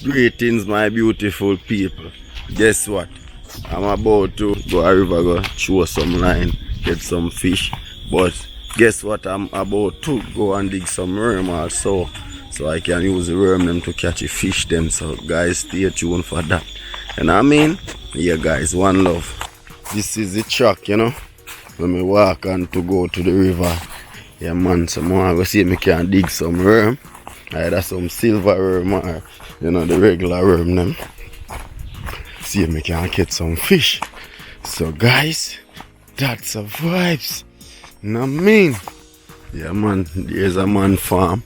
Greetings, my beautiful people. Guess what? I'm about to go a river, go throw some line, get some fish. But guess what? I'm about to go and dig some worm also, so I can use the worm them to catch a fish them. So guys, stay tuned for that. And I mean, yeah guys, one love. This is the track, you know, when we walk on to go to the river. Yeah man, so I go see if I can dig some worm. Either some silver worm or, you know, the regular worm them. See if I can get some fish. So guys, that's a vibes. You know what I mean? Yeah man, there's a man farm.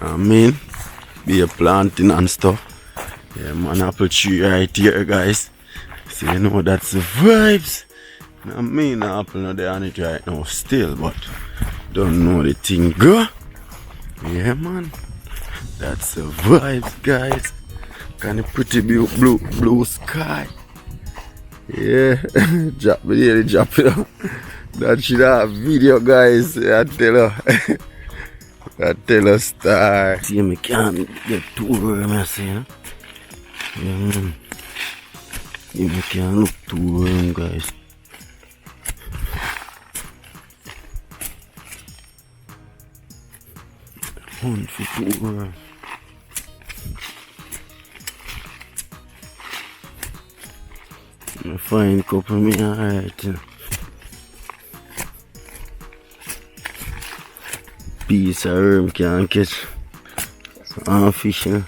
I mean, be a planting and stuff. Yeah man, apple tree right here guys. So you know that's the vibes. You know what I mean? The apple not there on it right now still, but don't know the thing go. Yeah man, that's the vibes guys. Kind of pretty blue sky. Yeah, drop me there, drop it up. That should have video guys. I tell her. I tell her star. See me can't get too worm, I say, you know? Yeah man. See me can't look too worm guys. Hunt for too worm. I find a couple of me alright. Piece of worm can catch one fish, you know?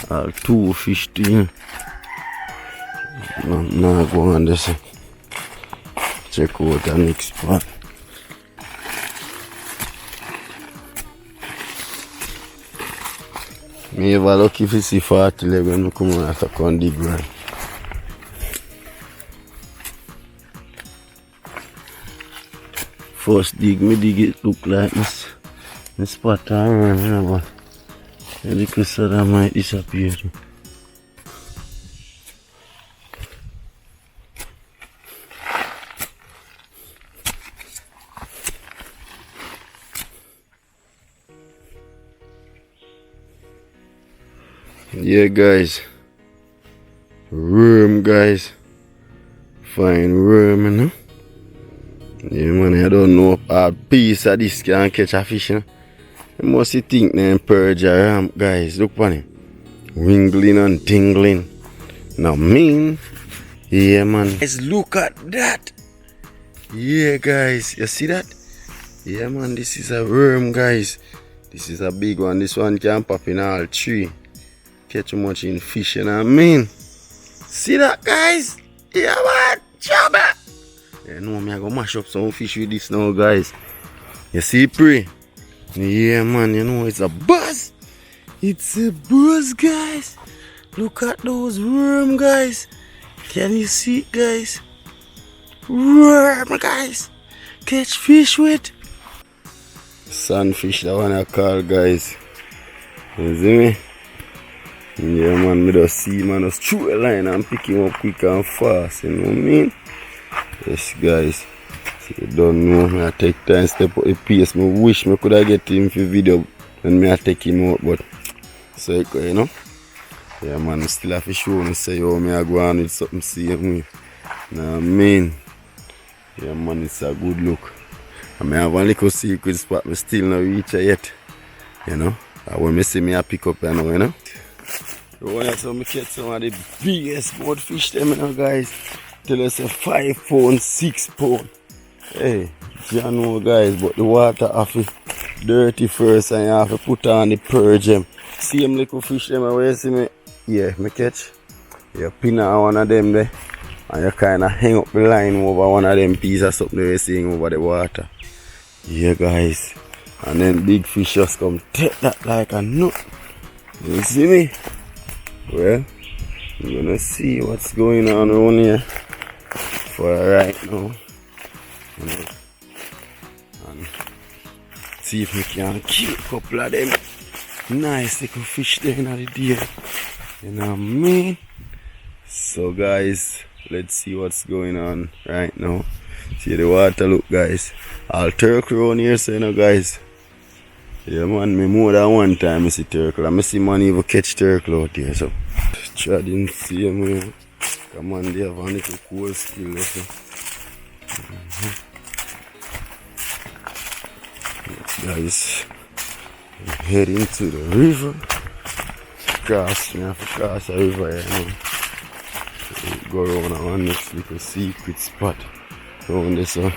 Or two fish too, you know? Now go on this. Check out the next spot. Me ever lucky if you see 40 leg when I come on after con dig right. First dig, me dig it look like this spot around, you know, but the little soda might disappear too. Yeah guys, worm guys, fine worm, you know. Yeah man, I don't know a piece of this can catch a fish, you know. You must think them purge a ramp guys, look on it. Wingling and tingling. Now mean, yeah man. Guys, look at that. Yeah guys, you see that? Yeah man, this is a worm guys. This is a big one, this one can pop in all three. Catch much in fish, you know what I mean? See that guys? Yeah man, chubba! Yeah, no, me I go mash up some fish with this now, guys. You see, pre? Yeah, man, you know, it's a buzz. It's a buzz, guys. Look at those worm, guys. Can you see it, guys? Worm, guys. Catch fish with. Sunfish, that one I call, guys. You see me? Yeah, man, me just see, man, just throw a line and pick him up quick and fast, you know what I mean? Yes guys, so you don't know, I take time step up the pace. I wish I could have get him for video and I take him out, but so you know. Yeah man, I still have to show me say yo me I go on with something same way. Know what I mean? Yeah man, it's a good look. I may have a little secret spot, I still not reach it yet. You know? And when I see me I pick up you know. You want to catch some of the biggest boat fish them, you know guys. Tell us a 5 pound, 6 pound. Hey, you know guys, but the water have to dirty first and you have to put on the purge them. See them little fish them where you see me? Yeah, me catch. You pin on one of them there and you kinda hang up the line over one of them pieces of something you're seeing over the water. Yeah guys. And then big fish just come take that like a nut. You see me? Well, you're gonna see what's going on around here for right now, you know, and see if we can kill a couple of them nice little fish there in the day, you know what I mean? So guys, let's see what's going on right now. See the water look guys, all turkey around here, so you know guys, Yeah man, me more than one time I see turtle. And I see man even catch turtle out here. So try didn't see him here. Come on, they have a little cool skill. So. Guys, we're heading to the river. Cross, me have to cross the river here now. So go around our next little secret spot. Around this one.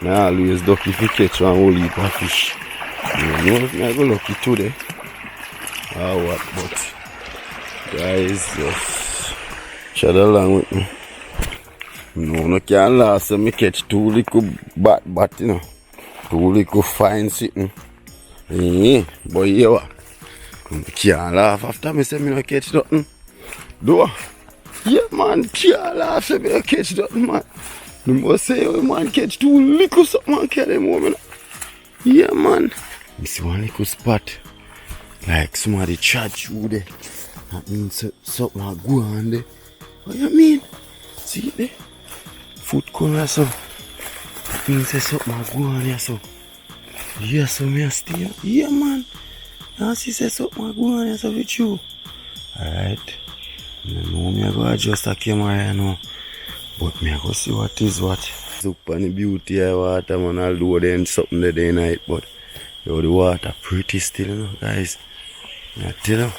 I always duck if you catch one whole heap of fish. You know if I go lucky today or what, but guys, just chat along with me. No can last so me catch two little bat, you know. Two little fine sitting. Yeah, but yeah what? Can't laugh after me say me no catch nothing. Do yeah man, can't laugh say me no catch nothing man. You must say oh, man catch two little something man carry them home. Yeah man. I see one little spot. Like somebody charge you there. That means something will go on there. What you mean? See it there? Foot corner so. That means something will go on there so. Yeah, so me stay. Yeah man. Now see say something will go on there so with you. Alright. I know me I go adjust the camera right now. But me I go see what is what. Look on the beauty of water man. I'll do then something the day night but yo, the water pretty still, you know, guys. I tell you,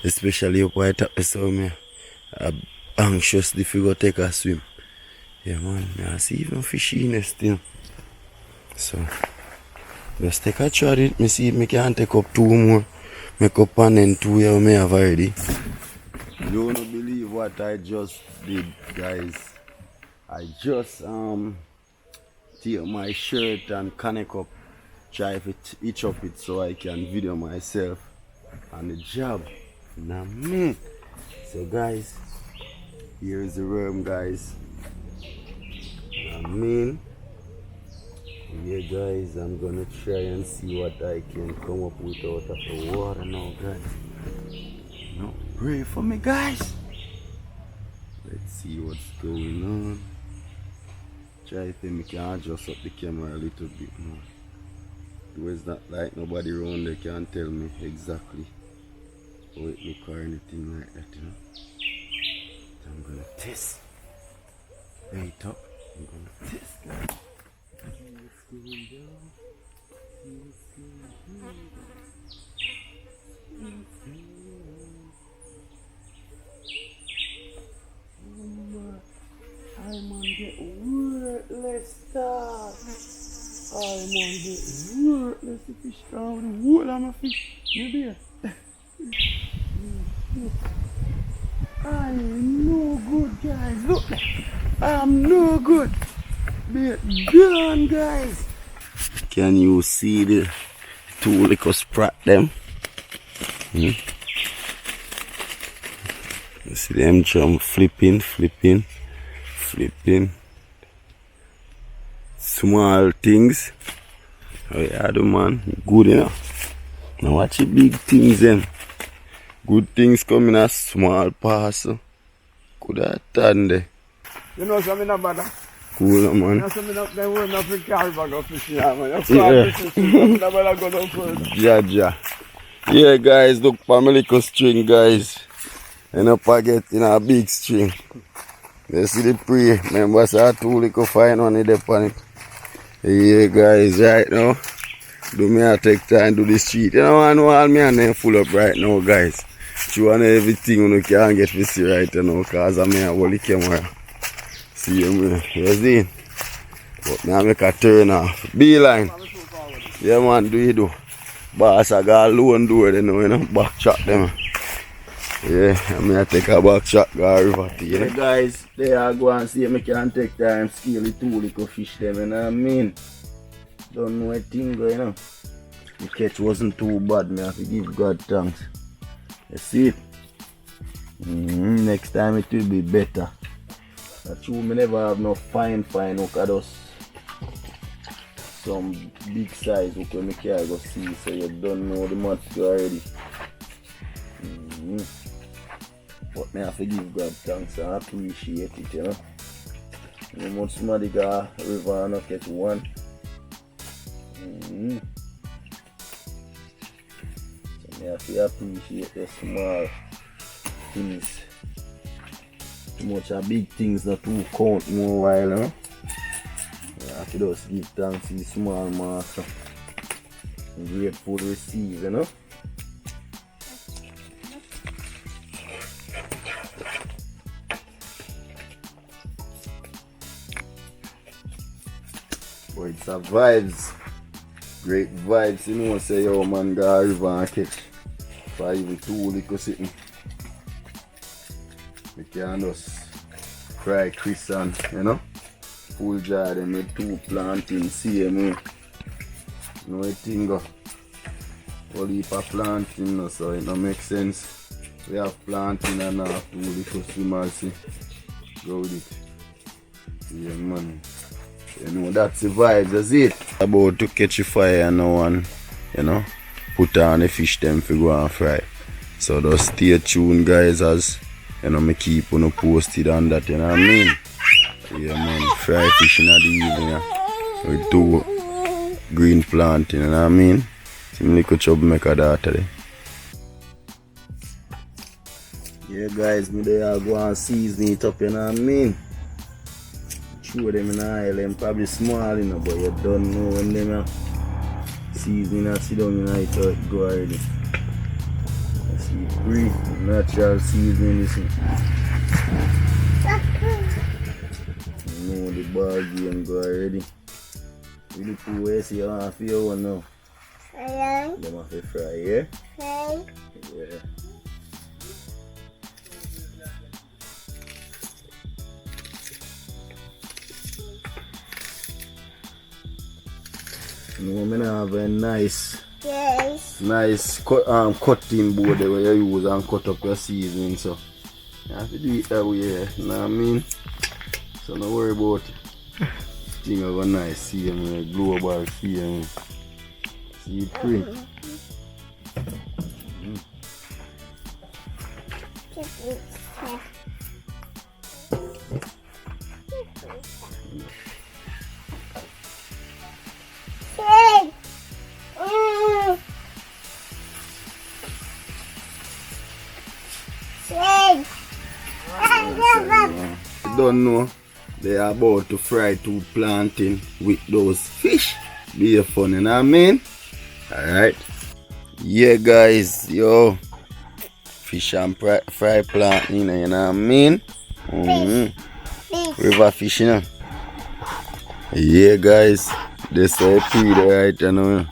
especially up right up so me I'm anxious if you go take a swim. Yeah man, I see even fish in there still. So just take a try it, me see if me can take up two more. Make up and then two here me have already. You don't believe what I just did, guys. I just tear my shirt and connect up. Try to itch up it so I can video myself on the job. Now me. So guys, here is the worm guys. Yeah guys, I'm gonna try and see what I can come up with out of the water now guys. No, pray for me guys. Let's see what's going on. Try to make me adjust up the camera a little bit more. It's not like nobody around there can tell me exactly how it look or anything like that, you know. So I'm gonna test. Wait up. I'm gonna test guys. See what's going down. See what's going on. I'm on the worthless stuff. I'm on the worthless fish down the whole of my fish. Maybe I'm no good guys. Look, I'm no good. They're gone guys. Can you see the two little sprat them? You see them jump flipping. Small things. Oh yeah, the man. Good enough. Now watch the big things then. Good things come in a small parcel. Could have done there. You know something about that? Cool man. You know something up there where nothing carry bag of fish here man. Yeah. Yeah guys, look for my little string guys. And up I get in a big string. You see the prey. Remember I saw two little fine one in the pan. Yeah guys, right now. Do me I take time to the street. You know I know all me and them full up right now guys. You want everything you can get to see right now because I'm here hold the camera. See you see? But now I make a turn off. Beeline. Yeah man, do you do? Boss I got a loan door then you know, back shot them. Yeah, I'm gonna take a back shot go river to you. Yeah, guys, there I go and see if I can take time steal the two little fish them, you know what I mean? Don't know a thing going on. The catch wasn't too bad, me have to give God thanks. You see it? Next time it will be better. That's true, me never have no fine hook at us. Some big size hook when me can go see, so you don't know the match already. But me have to give God thanks and appreciate it, you know. You know somebody got a river and not catch one. You have to appreciate the small things. Too much of big things not to count more while, huh? You have to just give thanks to the small master. Grateful to receive, you know? But it's a vibes. Great vibes, you know, say yo man go river and catch 5 2 little sitting. We can just fry Chris and, you know, full jar them with 2 planting same way. No thing go. Whole heap of planting, no, so it don't make sense. We have planting and half 2 little swimmers, see. Go with it. Yeah man. You know, that's the vibes, that's it. About to catch a fire now and, you know, put on the fish them for go and fry. So just stay tuned guys as, you know, me keep on posted on that, you know what I mean? Yeah man, fry fish in the evening, yeah, with 2 green planting, you know what I mean? Some little troublemaker that today. Yeah guys, me there go and season it up, you know what I mean? Show them in the oil, them probably small, you know, but you don't know when them are seasoning and sit down in it, how it go already. You see, free, natural seasoning, you see. You know the ball game go already. Really cool way, see you want to feel one now. Them have to fry, yeah? Yeah. No, I have a nice cutting board where you use and cut up your seasoning, so you have to do it that way, you know what I mean? So don't worry about it. Thing of a nice CM, global CM. See it free. You don't know, they are about to fry 2 planting with those fish. Be fun, you know what I mean? Alright. Yeah guys, yo. Fish and fry planting, you know what I mean? River fish, you know. Yeah guys, this is pretty right, you know.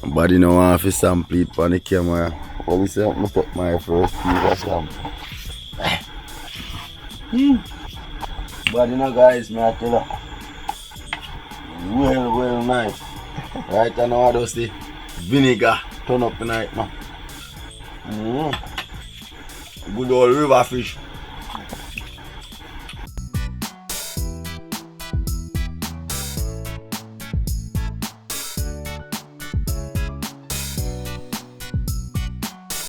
Body no want to sample it on the camera. What we say, I'm going to put my first piece of sample. But you know guys, me I tell you, well nice. Right, I know I just the vinegar turn up tonight now. Good old river fish.